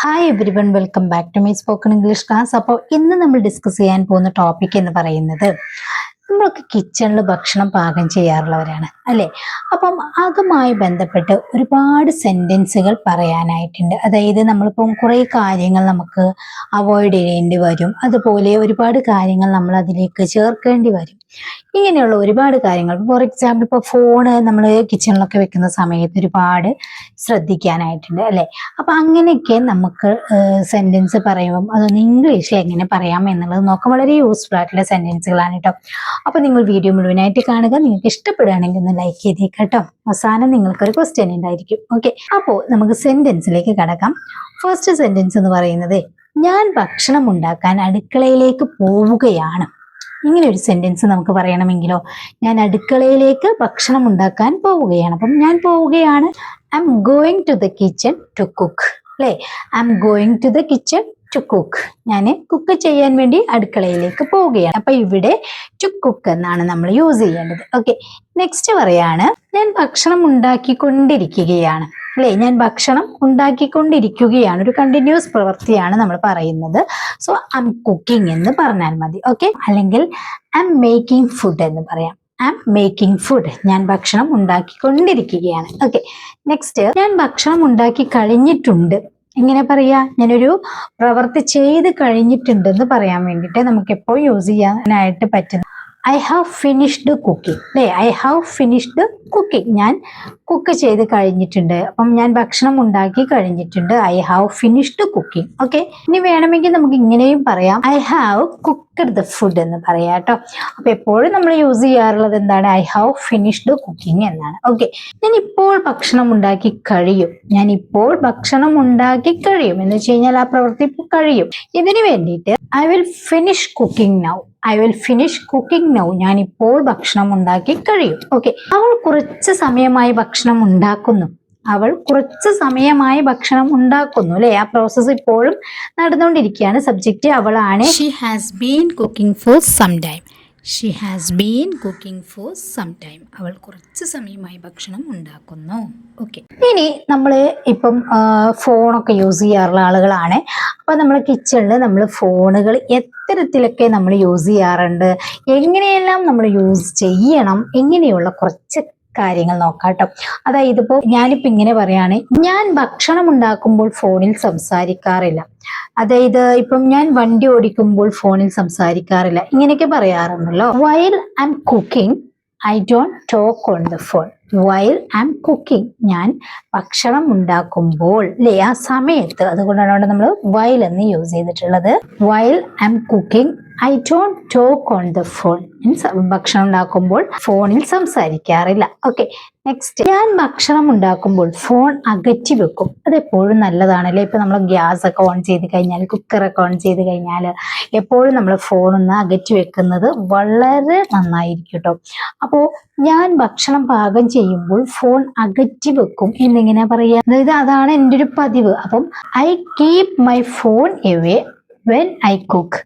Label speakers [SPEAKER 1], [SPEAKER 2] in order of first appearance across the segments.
[SPEAKER 1] Hi everyone, welcome back to my spoken English class. അപ്പോൾ ഇന്ന് നമ്മൾ discuss ചെയ്യാൻ പോകുന്ന ടോപ്പിക് എന്ന് പറയുന്നത് നമ്മളൊക്കെ കിച്ചണിൽ ഭക്ഷണം പാകം ചെയ്യാറുള്ളവരാണ് അല്ലേ. അപ്പം അതുമായി ബന്ധപ്പെട്ട് ഒരുപാട് സെന്റൻസുകൾ പറയാനായിട്ടുണ്ട്. അതായത് നമ്മളിപ്പം കുറേ കാര്യങ്ങൾ നമുക്ക് അവോയ്ഡ് ചെയ്യേണ്ടി വരും, അതുപോലെ ഒരുപാട് കാര്യങ്ങൾ നമ്മൾ അതിലേക്ക് ചേർക്കേണ്ടി വരും. ഇങ്ങനെയുള്ള ഒരുപാട് കാര്യങ്ങൾ, ഫോർ എക്സാമ്പിൾ ഇപ്പോൾ ഫോണ് നമ്മൾ കിച്ചണിലൊക്കെ വെക്കുന്ന സമയത്ത് ഒരുപാട് ശ്രദ്ധിക്കാനായിട്ടുണ്ട് അല്ലേ. അപ്പൊ അങ്ങനെയൊക്കെ നമുക്ക് സെന്റൻസ് പറയുമ്പം അതൊന്ന് ഇംഗ്ലീഷിൽ എങ്ങനെ പറയാം എന്നുള്ളത് നോക്കാം. വളരെ യൂസ്ഫുൾ ആയിട്ടുള്ള സെന്റൻസുകളാണ് കേട്ടോ. അപ്പൊ നിങ്ങൾ വീഡിയോ മുഴുവനായിട്ട് കാണുക. നിങ്ങൾക്ക് ഇഷ്ടപ്പെടുകയാണെങ്കിൽ ഒന്ന് ലൈക്ക് ചെയ്തേക്കാം കേട്ടോ. അവസാനം നിങ്ങൾക്കൊരു ക്വസ്റ്റ്യൻ ഉണ്ടായിരിക്കും. ഓക്കെ, അപ്പോൾ നമുക്ക് സെന്റൻസിലേക്ക് കടക്കാം. ഫസ്റ്റ് സെന്റൻസ് എന്ന് പറയുന്നത്, ഞാൻ ഭക്ഷണം ഉണ്ടാക്കാൻ അടുക്കളയിലേക്ക് പോവുകയാണ്. ഇങ്ങനെ ഒരു സെന്റൻസ് നമുക്ക് പറയണമെങ്കിലോ, ഞാൻ അടുക്കളയിലേക്ക് ഭക്ഷണം ഉണ്ടാക്കാൻ പോവുകയാണ്. അപ്പം ഞാൻ പോവുകയാണ്, I'm going to the kitchen to cook അല്ലേ. I'm going to the kitchen to cook. ഞാൻ കുക്ക് ചെയ്യാൻ വേണ്ടി അടുക്കളയിലേക്ക് പോവുകയാണ്. അപ്പൊ ഇവിടെ ടു കുക്ക് എന്നാണ് നമ്മൾ യൂസ് ചെയ്യേണ്ടത്. ഓക്കെ, നെക്സ്റ്റ് പറയാണ്, ഞാൻ ഭക്ഷണം ഉണ്ടാക്കിക്കൊണ്ടിരിക്കുകയാണ് അല്ലേ. ഞാൻ ഭക്ഷണം ഉണ്ടാക്കിക്കൊണ്ടിരിക്കുകയാണ്, ഒരു കണ്ടിന്യൂസ് പ്രവൃത്തിയാണ് നമ്മൾ പറയുന്നത്. സോ ഐ എം കുക്കിംഗ് എന്ന് പറഞ്ഞാൽ മതി. ഓക്കെ, അല്ലെങ്കിൽ ഐ എം മേക്കിംഗ് ഫുഡ് എന്ന് പറയാം. ഐ എം മേക്കിംഗ് ഫുഡ്, ഞാൻ ഭക്ഷണം ഉണ്ടാക്കിക്കൊണ്ടിരിക്കുകയാണ്. ഓക്കെ, നെക്സ്റ്റ്, ഞാൻ ഭക്ഷണം ഉണ്ടാക്കി കഴിഞ്ഞിട്ടുണ്ട്. എങ്ങനെ പറയാ, ഞാനൊരു പ്രവൃത്തി ചെയ്ത് കഴിഞ്ഞിട്ടുണ്ടെന്ന് പറയാൻ വേണ്ടിയിട്ട് നമുക്ക് എപ്പോൾ യൂസ് ചെയ്യാനായിട്ട് പറ്റുന്ന ഐ ഹാവ് ഫിനിഷ്ഡ് കുക്കിംഗ് അല്ലേ. ഐ ഹാവ് ഫിനിഷ്ഡ് കുക്കിംഗ്, ഞാൻ കുക്ക് ചെയ്ത് കഴിഞ്ഞിട്ടുണ്ട്. അപ്പം ഞാൻ ഭക്ഷണം ഉണ്ടാക്കി കഴിഞ്ഞിട്ടുണ്ട്. I have finished cooking. Okay, ഇനി വേണമെങ്കിൽ നമുക്ക് ഇങ്ങനെയും പറയാം, I have cooked the food എന്ന് പറയാം കേട്ടോ. അപ്പൊ എപ്പോഴും നമ്മൾ യൂസ് ചെയ്യാറുള്ളത് എന്താണ്, ഐ ഹാവ് ഫിനിഷ്ഡ് കുക്കിംഗ് എന്നാണ്. ഓക്കെ, ഞാൻ ഇപ്പോൾ ഭക്ഷണം ഉണ്ടാക്കി കഴിയും. ഞാൻ ഇപ്പോൾ ഭക്ഷണം ഉണ്ടാക്കി കഴിയും എന്ന് വെച്ച് കഴിഞ്ഞാൽ ആ പ്രവൃത്തി കഴിയും. ഇതിനു വേണ്ടിയിട്ട് I will finish cooking now. I will finish cooking now, ഞാൻ ഇപ്പോൾ ഭക്ഷണം ഉണ്ടാക്കി കഴിയും. ഓക്കെ, അവൾ കുറച്ച് സമയമായി ഭക്ഷണം ഉണ്ടാക്കുന്നു. അവൾ കുറച്ച് സമയമായി ഭക്ഷണം ഉണ്ടാക്കുന്നു അല്ലെ. ആ പ്രോസസ്സ് ഇപ്പോഴും നടന്നുകൊണ്ടിരിക്കുകയാണ്. സബ്ജക്റ്റ് അവളാണ്. She has been cooking for some time. She has been cooking for some time. അവൾ കുറച്ച് സമയമായി ഭക്ഷണം ഉണ്ടാക്കുന്നു. ഓക്കെ, ഇനി നമ്മൾ ഇപ്പം ഫോണൊക്കെ യൂസ് ചെയ്യാറുള്ള ആളുകളാണ്. അപ്പം നമ്മൾ കിച്ചണിൽ നമ്മൾ ഫോണുകൾ എത്തരത്തിലൊക്കെ നമ്മൾ യൂസ് ചെയ്യാറുണ്ട്, എങ്ങനെയെല്ലാം നമ്മൾ യൂസ് ചെയ്യണം, ഇങ്ങനെയുള്ള കുറച്ച് കാര്യങ്ങൾ നോക്കാം കേട്ടോ. അതായത് ഇപ്പോൾ ഞാനിപ്പോൾ ഇങ്ങനെ പറയാണ്, ഞാൻ ഭക്ഷണം ഉണ്ടാക്കുമ്പോൾ ഫോണിൽ സംസാരിക്കാറില്ല. അതായത് ഇപ്പം ഞാൻ വണ്ടി ഓടിക്കുമ്പോൾ ഫോണിൽ സംസാരിക്കാറില്ല, ഇങ്ങനെയൊക്കെ പറയാറുണ്ടല്ലോ. While I M cooking I don't talk on the phone. While I M cooking, ഞാൻ ഭക്ഷണം ഉണ്ടാക്കുമ്പോൾ അല്ലേ, ആ സമയത്ത്. അതുകൊണ്ടാണ് അവിടെ നമ്മൾ വൈൽ എന്ന് യൂസ് ചെയ്തിട്ടുള്ളത്. While I M cooking I don't talk on the phone. ഭക്ഷണം ഉണ്ടാക്കുമ്പോൾ ഫോണിൽ സംസാരിക്കാറില്ല. ഓക്കെ, നെക്സ്റ്റ്, ഞാൻ ഭക്ഷണം ഉണ്ടാക്കുമ്പോൾ ഫോൺ അകറ്റി വെക്കും. അതെപ്പോഴും നല്ലതാണല്ലേ. ഇപ്പൊ നമ്മൾ ഗ്യാസ് ഒക്കെ ഓൺ ചെയ്ത് കഴിഞ്ഞാൽ, കുക്കറൊക്കെ ഓൺ ചെയ്ത് കഴിഞ്ഞാൽ എപ്പോഴും നമ്മൾ ഫോൺ ഒന്ന് അകറ്റി വെക്കുന്നത് വളരെ നന്നായിരിക്കും കേട്ടോ. അപ്പോ ഞാൻ ഭക്ഷണം പാകം ചെയ്യുമ്പോൾ ഫോൺ അകറ്റി വെക്കും എന്നിങ്ങനെ പറയാ. അതായത് അതാണ് എൻ്റെ ഒരു പതിവ്. അപ്പം I keep my phone away when I cook.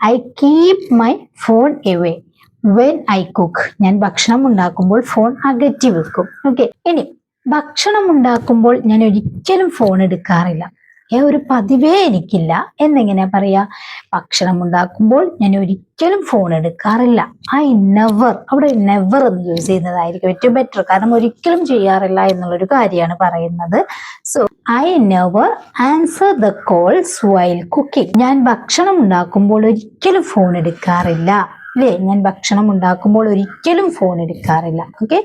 [SPEAKER 1] I keep my phone away when I cook. ഞാൻ ഭക്ഷണം ഉണ്ടാക്കുമ്പോൾ ഫോൺ അകറ്റി വെക്കും. ഓക്കെ, ഇനി ഭക്ഷണം ഉണ്ടാക്കുമ്പോൾ ഞാൻ ഒരിക്കലും ഫോൺ എടുക്കാറില്ല. ഒരു പതിവേ എനിക്കില്ല എന്നെങ്ങനെ പറയാ. ഭക്ഷണം ഉണ്ടാക്കുമ്പോൾ ഞാൻ ഒരിക്കലും ഫോൺ എടുക്കാറില്ല. ഐ നെവർ, അവിടെ നെവർ എന്ന് യൂസ് ചെയ്യുന്നതായിരിക്കും ഏറ്റവും ബെറ്റർ. കാരണം ഒരിക്കലും ചെയ്യാറില്ല എന്നുള്ളൊരു കാര്യമാണ് പറയുന്നത്. So I never answer the calls while cooking. ഞാൻ ഭക്ഷണം ഉണ്ടാക്കുമ്പോൾ ഒരിക്കലും ഫോൺ എടുക്കാറില്ല അല്ലേ. ഞാൻ ഭക്ഷണം ഉണ്ടാക്കുമ്പോൾ ഒരിക്കലും ഫോൺ എടുക്കാറില്ല. Okay,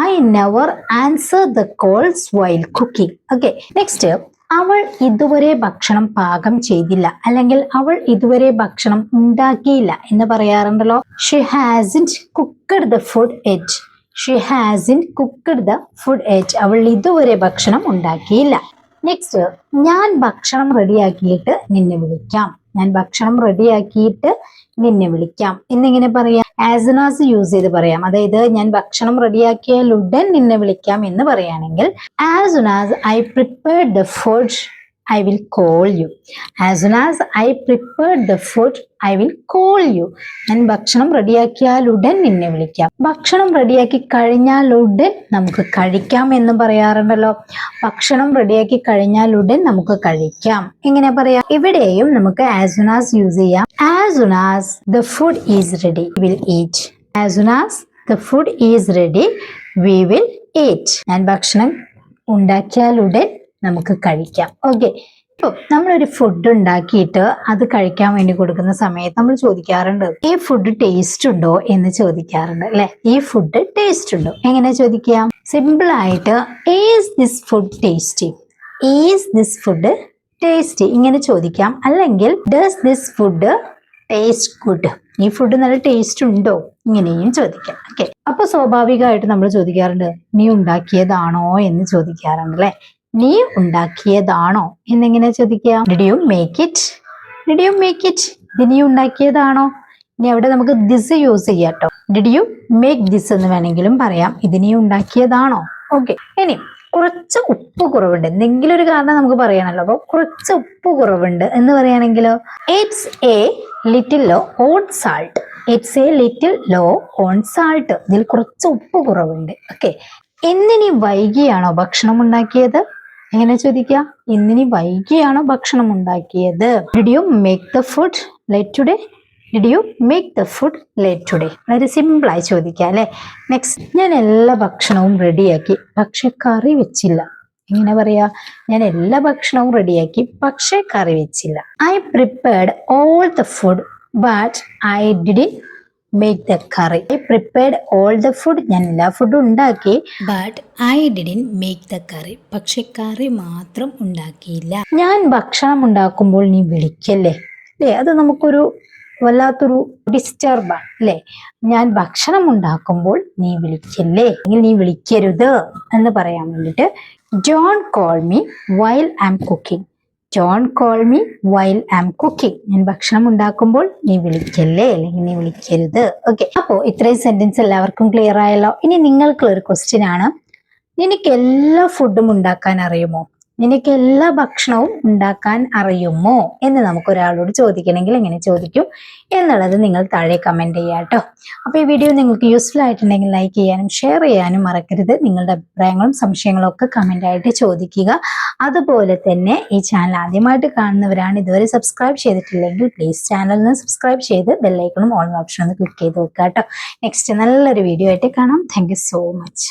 [SPEAKER 1] I never answer the calls while cooking. Okay, next, അവൾ ഇതുവരെ ഭക്ഷണം പാകം ചെയ്തില്ല, അല്ലെങ്കിൽ അവൾ ഇതുവരെ ഭക്ഷണം ഉണ്ടാക്കിയില്ല എന്ന് പറയാറുണ്ടല്ലോ. She hasn't cooked the food yet. She hasn't cooked the food yet. അവൾ ഇതുവരെ ഭക്ഷണം ഉണ്ടാക്കിയില്ല. നെക്സ്റ്റ്, ഞാൻ ഭക്ഷണം റെഡിയാക്കിയിട്ട് നിന്നെ വിളിക്കാം. ഞാൻ ഭക്ഷണം റെഡിയാക്കിയിട്ട് നിന്നെ വിളിക്കാം എന്നിങ്ങനെ പറയാം. ആസ് എൻ ആസ് യൂസ് ചെയ്ത് പറയാം. അതായത് ഞാൻ ഭക്ഷണം റെഡിയാക്കിയാൽ ഉടൻ നിന്നെ വിളിക്കാം എന്ന് പറയുകയാണെങ്കിൽ, as soon as I prepared the food I will call you. As soon as I prepared the food, I will call you. ഞാൻ ഭക്ഷണം റെഡിയാക്കിയാൽ ഉടൻ നിന്നെ വിളിക്കാം. ഭക്ഷണം റെഡിയാക്കി കഴിഞ്ഞാൽ ഉടൻ നമുക്ക് കഴിക്കാം എന്ന് പറയാറുണ്ടല്ലോ. ഭക്ഷണം റെഡിയാക്കി കഴിഞ്ഞാൽ ഉടൻ നമുക്ക് കഴിക്കാം. എങ്ങനെ പറയാം? ഇവിടെയും നമുക്ക് as soon as യൂസ് ചെയ്യാം. As soon as the food is ready, we will eat. As soon as the food is ready, we will eat. ഞാൻ ഭക്ഷണം ഉണ്ടാക്കിയാൽ ഉടൻ നമുക്ക് കഴിക്കാം. ഓക്കെ, ഇപ്പോൾ നമ്മളൊരു ഫുഡ് ഉണ്ടാക്കിയിട്ട് അത് കഴിക്കാൻ വേണ്ടി കൊടുക്കുന്ന സമയത്ത് നമ്മൾ ചോദിക്കാറുണ്ട്, ഈ ഫുഡ് ടേസ്റ്റ് ഉണ്ടോ എന്ന് ചോദിക്കാറുണ്ട് അല്ലെ. ഈ ഫുഡ് ടേസ്റ്റ് ഉണ്ടോ എങ്ങനെ ചോദിക്കാം? സിമ്പിൾ ആയിട്ട് is this food tasty, is this food tasty ഇങ്ങനെ ചോദിക്കാം. അല്ലെങ്കിൽ does this food taste good, ഈ ഫുഡ് നല്ല ടേസ്റ്റ് ഉണ്ടോ ഇങ്ങനെയും ചോദിക്കാം. ഓക്കെ, അപ്പൊ സ്വാഭാവികമായിട്ട് നമ്മൾ ചോദിക്കാറുണ്ട് നീ ഉണ്ടാക്കിയതാണോ എന്ന് ചോദിക്കാറുണ്ട് അല്ലെ. നീ ഉണ്ടാക്കിയതാണോ എന്നെങ്ങനെ ചോദിക്കാം? Did you make it, did you make it, ഇത് നീ ഉണ്ടാക്കിയതാണോ. ഇനി അവിടെ നമുക്ക് ദിസ് യൂസ് ചെയ്യാം കേട്ടോ. ഡിഡ് യു മേക്ക് ദിസ് എന്ന് വേണമെങ്കിലും പറയാം. ഇത് നീ ഉണ്ടാക്കിയതാണോ. ഓക്കെ, ഇനി കുറച്ച് ഉപ്പ് കുറവുണ്ട്, എന്തെങ്കിലും ഒരു കാരണം നമുക്ക് പറയണല്ലോ. അപ്പൊ കുറച്ച് ഉപ്പ് കുറവുണ്ട് എന്ന് പറയുകയാണെങ്കിലോ it's a little low on salt, it's a little low on salt, ഇതിൽ കുറച്ച് ഉപ്പ് കുറവുണ്ട്. ഓക്കെ, ഇന്നിനി വൈകിയാണോ ഭക്ഷണം ഉണ്ടാക്കിയത് എങ്ങനെ ചോദിക്കാം? ഇന്നിനി വൈകിയാണോ ഭക്ഷണം ഉണ്ടാക്കിയത്. Did you make the food late today, did you make the food late today. വളരെ സിമ്പിളായി ചോദിക്കാം അല്ലെ. നെക്സ്റ്റ്, ഞാൻ എല്ലാ ഭക്ഷണവും റെഡിയാക്കി പക്ഷെ കറി വെച്ചില്ല. എങ്ങനെ പറയാ? ഞാൻ എല്ലാ ഭക്ഷണവും റെഡിയാക്കി പക്ഷെ കറി വെച്ചില്ല. I prepared all the food but I didn't make the curry. I prepared all the food, ഞാൻ എല്ലാ ഫുഡും ഉണ്ടാക്കി but I didn't make the കറി, പക്ഷെ കറി മാത്രം ഉണ്ടാക്കിയില്ല. ഞാൻ ഭക്ഷണം ഉണ്ടാക്കുമ്പോൾ നീ വിളിക്കല്ലേ അല്ലേ, അത് നമുക്കൊരു വല്ലാത്തൊരു ഡിസ്റ്റർബാണ് അല്ലേ. ഞാൻ ഭക്ഷണം ഉണ്ടാക്കുമ്പോൾ നീ വിളിക്കല്ലേ, അല്ലെങ്കിൽ നീ വിളിക്കരുത് എന്ന് പറയാൻ വേണ്ടിയിട്ട് don't call me while I M cooking, don't call me while I M cooking. ഞാൻ ഭക്ഷണം ഉണ്ടാക്കുമ്പോൾ നീ വിളിക്കല്ലേ അല്ലെങ്കിൽ നീ വിളിക്കരുത്. ഓക്കെ, അപ്പോൾ ഇത്രയും സെന്റൻസ് എല്ലാവർക്കും ക്ലിയർ ആയല്ലോ. ഇനി നിങ്ങൾക്കുള്ള ഒരു ക്വസ്റ്റ്യൻ ആണ്, നിനക്ക് എല്ലാ ഫുഡും ഉണ്ടാക്കാൻ അറിയുമോ, നിനക്ക് എല്ലാ ഭക്ഷണവും ഉണ്ടാക്കാൻ അറിയുമോ എന്ന് നമുക്ക് ഒരാളോട് ചോദിക്കണമെങ്കിൽ എങ്ങനെ ചോദിക്കും എന്നുള്ളത് നിങ്ങൾ താഴെ കമന്റ് ചെയ്യാം കേട്ടോ. അപ്പൊ ഈ വീഡിയോ നിങ്ങൾക്ക് യൂസ്ഫുൾ ആയിട്ടുണ്ടെങ്കിൽ ലൈക്ക് ചെയ്യാനും ഷെയർ ചെയ്യാനും മറക്കരുത്. നിങ്ങളുടെ അഭിപ്രായങ്ങളും സംശയങ്ങളും ഒക്കെ കമന്റ് ആയിട്ട് ചോദിക്കുക. അതുപോലെ തന്നെ ഈ ചാനൽ ആദ്യമായിട്ട് കാണുന്നവരാണ്, ഇതുവരെ സബ്സ്ക്രൈബ് ചെയ്തിട്ടില്ലെങ്കിൽ പ്ലീസ് ചാനലിന് സബ്സ്ക്രൈബ് ചെയ്ത് ബെല്ലൈക്കണും ഓൾ ഓപ്ഷൻ ഒന്ന് ക്ലിക്ക് ചെയ്ത് വെക്കുക കേട്ടോ. നെക്സ്റ്റ് നല്ലൊരു വീഡിയോ ആയിട്ട് കാണാം. Thank you so much.